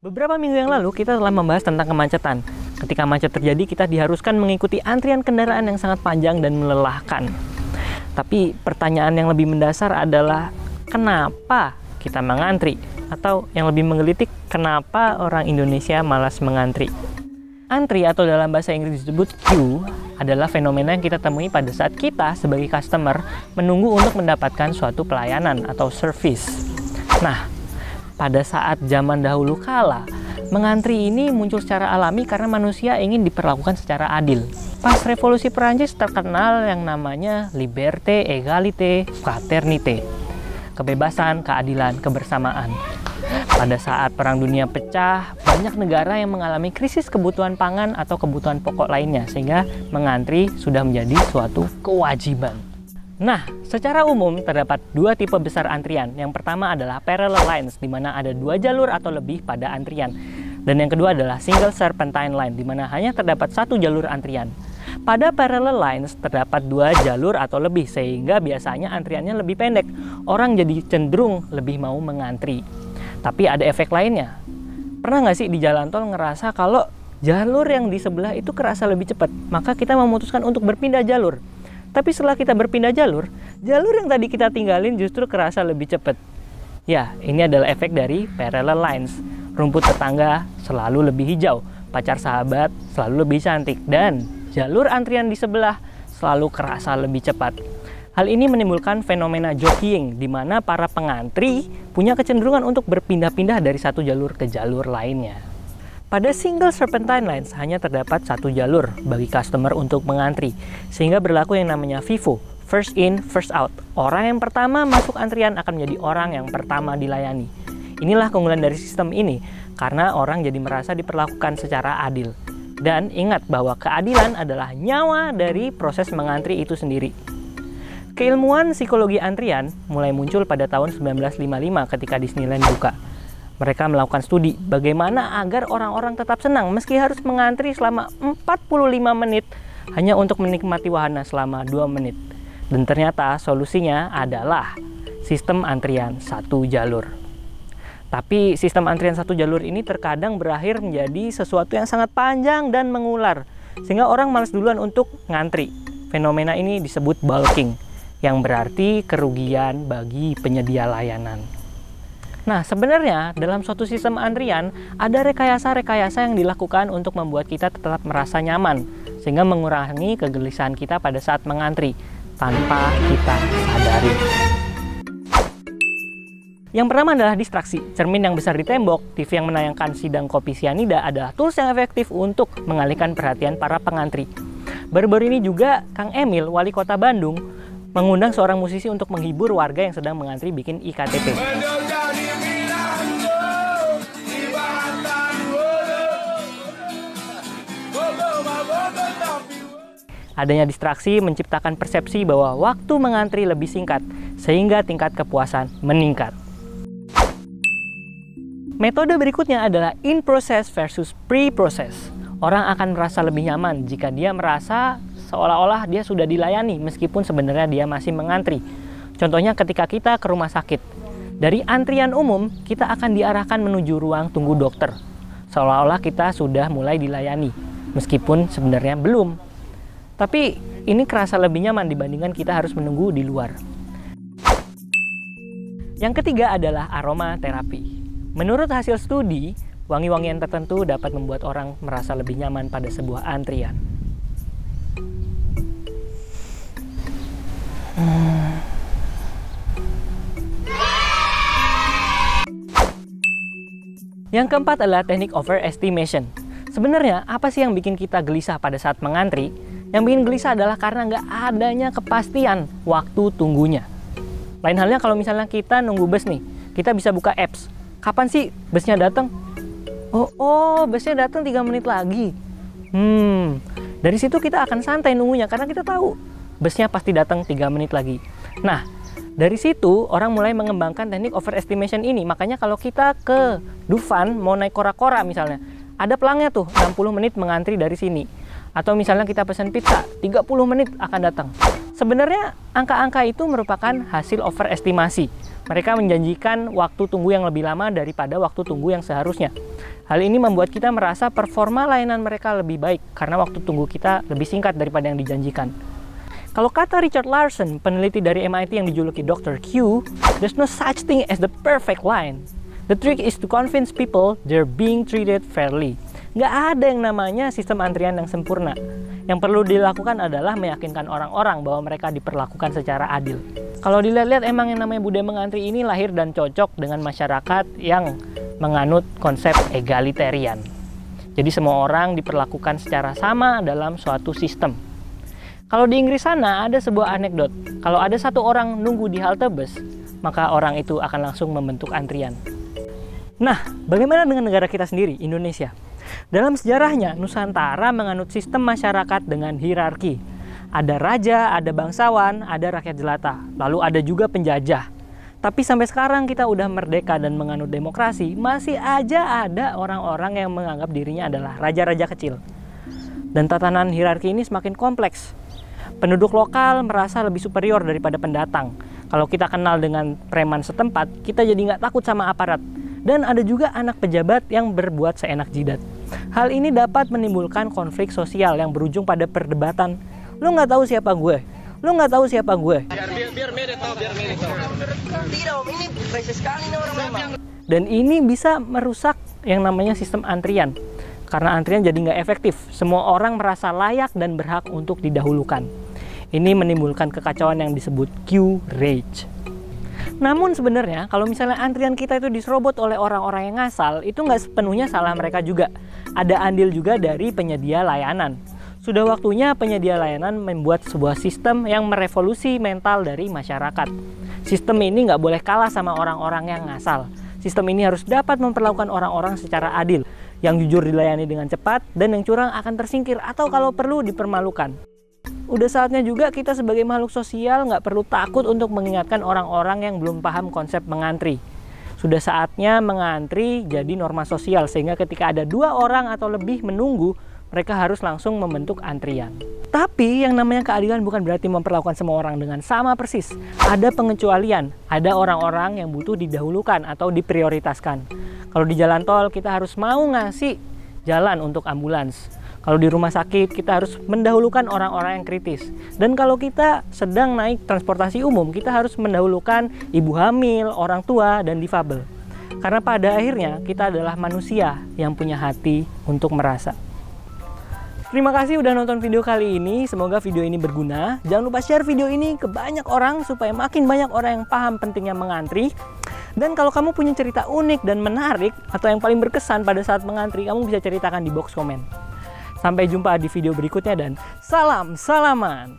Beberapa minggu yang lalu kita telah membahas tentang kemacetan. Ketika macet terjadi, kita diharuskan mengikuti antrian kendaraan yang sangat panjang dan melelahkan. Tapi pertanyaan yang lebih mendasar adalah kenapa kita mengantri? Atau yang lebih menggelitik, kenapa orang Indonesia malas mengantri? Antri atau dalam bahasa Inggris disebut queue adalah fenomena yang kita temui pada saat kita sebagai customer menunggu untuk mendapatkan suatu pelayanan atau service. Nah, pada saat zaman dahulu kala, mengantri ini muncul secara alami karena manusia ingin diperlakukan secara adil. Pas revolusi Perancis terkenal yang namanya liberté, égalité, fraternité. Kebebasan, keadilan, kebersamaan. Pada saat Perang Dunia pecah, banyak negara yang mengalami krisis kebutuhan pangan atau kebutuhan pokok lainnya, sehingga mengantri sudah menjadi suatu kewajiban. Nah, secara umum terdapat dua tipe besar antrian. Yang pertama adalah parallel lines, di mana ada dua jalur atau lebih pada antrian. Dan yang kedua adalah single serpentine line, di mana hanya terdapat satu jalur antrian. Pada parallel lines terdapat dua jalur atau lebih, sehingga biasanya antriannya lebih pendek. Orang jadi cenderung lebih mau mengantri. Tapi ada efek lainnya. Pernah nggak sih di jalan tol ngerasa kalau jalur yang di sebelah itu kerasa lebih cepat? Maka kita memutuskan untuk berpindah jalur. Tapi setelah kita berpindah jalur yang tadi kita tinggalin justru kerasa lebih cepat. Ya, ini adalah efek dari parallel lines. Rumput tetangga selalu lebih hijau, pacar sahabat selalu lebih cantik, dan jalur antrian di sebelah selalu kerasa lebih cepat. Hal ini menimbulkan fenomena jockeying, di mana para pengantri punya kecenderungan untuk berpindah-pindah dari satu jalur ke jalur lainnya. Pada single serpentine lines hanya terdapat satu jalur bagi customer untuk mengantri, sehingga berlaku yang namanya FIFO, first in, first out. Orang yang pertama masuk antrian akan menjadi orang yang pertama dilayani. Inilah keunggulan dari sistem ini, karena orang jadi merasa diperlakukan secara adil. Dan ingat bahwa keadilan adalah nyawa dari proses mengantri itu sendiri. Keilmuan psikologi antrian mulai muncul pada tahun 1955 ketika Disneyland buka. Mereka melakukan studi bagaimana agar orang-orang tetap senang meski harus mengantri selama 45 menit hanya untuk menikmati wahana selama 2 menit. Dan ternyata solusinya adalah sistem antrian satu jalur. Tapi sistem antrian satu jalur ini terkadang berakhir menjadi sesuatu yang sangat panjang dan mengular, sehingga orang malas duluan untuk ngantri. Fenomena ini disebut bulking, yang berarti kerugian bagi penyedia layanan. Nah, sebenarnya dalam suatu sistem antrian ada rekayasa-rekayasa yang dilakukan untuk membuat kita tetap merasa nyaman, sehingga mengurangi kegelisahan kita pada saat mengantri tanpa kita sadari. Yang pertama adalah distraksi. Cermin yang besar di tembok, TV yang menayangkan sidang kopi sianida adalah tools yang efektif untuk mengalihkan perhatian para pengantri. Baru-baru ini juga Kang Emil, wali kota Bandung, mengundang seorang musisi untuk menghibur warga yang sedang mengantri bikin IKTP. Adanya distraksi menciptakan persepsi bahwa waktu mengantri lebih singkat, sehingga tingkat kepuasan meningkat. Metode berikutnya adalah in-process versus pre-process. Orang akan merasa lebih nyaman jika dia merasa seolah-olah dia sudah dilayani meskipun sebenarnya dia masih mengantri. Contohnya ketika kita ke rumah sakit. Dari antrian umum, kita akan diarahkan menuju ruang tunggu dokter. Seolah-olah kita sudah mulai dilayani, meskipun sebenarnya belum. Tapi ini kerasa lebih nyaman dibandingkan kita harus menunggu di luar. Yang ketiga adalah aromaterapi. Menurut hasil studi, wangi-wangian tertentu dapat membuat orang merasa lebih nyaman pada sebuah antrian. Yang keempat adalah teknik overestimation. Sebenarnya apa sih yang bikin kita gelisah pada saat mengantri? Yang bikin gelisah adalah karena nggak adanya kepastian waktu tunggunya. Lain halnya kalau misalnya kita nunggu bus nih, kita bisa buka apps. Kapan sih busnya datang? Oh, busnya datang 3 menit lagi. Dari situ kita akan santai nunggunya karena kita tahu busnya pasti datang 3 menit lagi. Nah, dari situ orang mulai mengembangkan teknik overestimation ini. Makanya kalau kita ke Dufan mau naik kora-kora misalnya, ada pelangnya tuh 60 menit mengantri dari sini. Atau misalnya kita pesan pizza, 30 menit akan datang. Sebenarnya angka-angka itu merupakan hasil overestimasi. Mereka menjanjikan waktu tunggu yang lebih lama daripada waktu tunggu yang seharusnya. Hal ini membuat kita merasa performa layanan mereka lebih baik karena waktu tunggu kita lebih singkat daripada yang dijanjikan. Kalau kata Richard Larson, peneliti dari MIT yang dijuluki Dr. Q, there's no such thing as the perfect line. The trick is to convince people they're being treated fairly. Nggak ada yang namanya sistem antrian yang sempurna. Yang perlu dilakukan adalah meyakinkan orang-orang bahwa mereka diperlakukan secara adil. Kalau dilihat-lihat emang yang namanya budaya mengantri ini lahir dan cocok dengan masyarakat yang menganut konsep egalitarian. Jadi semua orang diperlakukan secara sama dalam suatu sistem. Kalau di Inggris sana ada sebuah anekdot. Kalau ada satu orang nunggu di halte bus, maka orang itu akan langsung membentuk antrian. Nah, bagaimana dengan negara kita sendiri, Indonesia? Dalam sejarahnya, Nusantara menganut sistem masyarakat dengan hierarki. Ada raja, ada bangsawan, ada rakyat jelata, lalu ada juga penjajah. Tapi sampai sekarang kita udah merdeka dan menganut demokrasi, masih aja ada orang-orang yang menganggap dirinya adalah raja-raja kecil. Dan tatanan hierarki ini semakin kompleks. Penduduk lokal merasa lebih superior daripada pendatang. Kalau kita kenal dengan preman setempat, kita jadi nggak takut sama aparat. Dan ada juga anak pejabat yang berbuat seenak jidat. Hal ini dapat menimbulkan konflik sosial yang berujung pada perdebatan. Lu nggak tahu siapa gue. Lu nggak tahu siapa gue. Biar mirip tahu. Tidak, Om, ini proses sekali nih orang memang. Dan ini bisa merusak yang namanya sistem antrian. Karena antrian jadi nggak efektif. Semua orang merasa layak dan berhak untuk didahulukan. Ini menimbulkan kekacauan yang disebut Q-Rage. Namun sebenarnya kalau misalnya antrian kita itu diserobot oleh orang-orang yang ngasal, itu nggak sepenuhnya salah mereka juga. Ada andil juga dari penyedia layanan. Sudah waktunya penyedia layanan membuat sebuah sistem yang merevolusi mental dari masyarakat. Sistem ini nggak boleh kalah sama orang-orang yang ngasal. Sistem ini harus dapat memperlakukan orang-orang secara adil. Yang jujur dilayani dengan cepat dan yang curang akan tersingkir atau kalau perlu dipermalukan. Udah saatnya juga kita sebagai makhluk sosial nggak perlu takut untuk mengingatkan orang-orang yang belum paham konsep mengantri. Sudah saatnya mengantri jadi norma sosial sehingga ketika ada 2 orang atau lebih menunggu, mereka harus langsung membentuk antrian. Tapi yang namanya keadilan bukan berarti memperlakukan semua orang dengan sama persis. Ada pengecualian, ada orang-orang yang butuh didahulukan atau diprioritaskan. Kalau di jalan tol kita harus mau ngasih jalan untuk ambulans. Kalau di rumah sakit, kita harus mendahulukan orang-orang yang kritis. Dan kalau kita sedang naik transportasi umum, kita harus mendahulukan ibu hamil, orang tua, dan difabel. Karena pada akhirnya, kita adalah manusia yang punya hati untuk merasa. Terima kasih udah nonton video kali ini. Semoga video ini berguna. Jangan lupa share video ini ke banyak orang, supaya makin banyak orang yang paham pentingnya mengantri. Dan kalau kamu punya cerita unik dan menarik, atau yang paling berkesan pada saat mengantri, kamu bisa ceritakan di box komen. Sampai jumpa di video berikutnya dan salam salaman.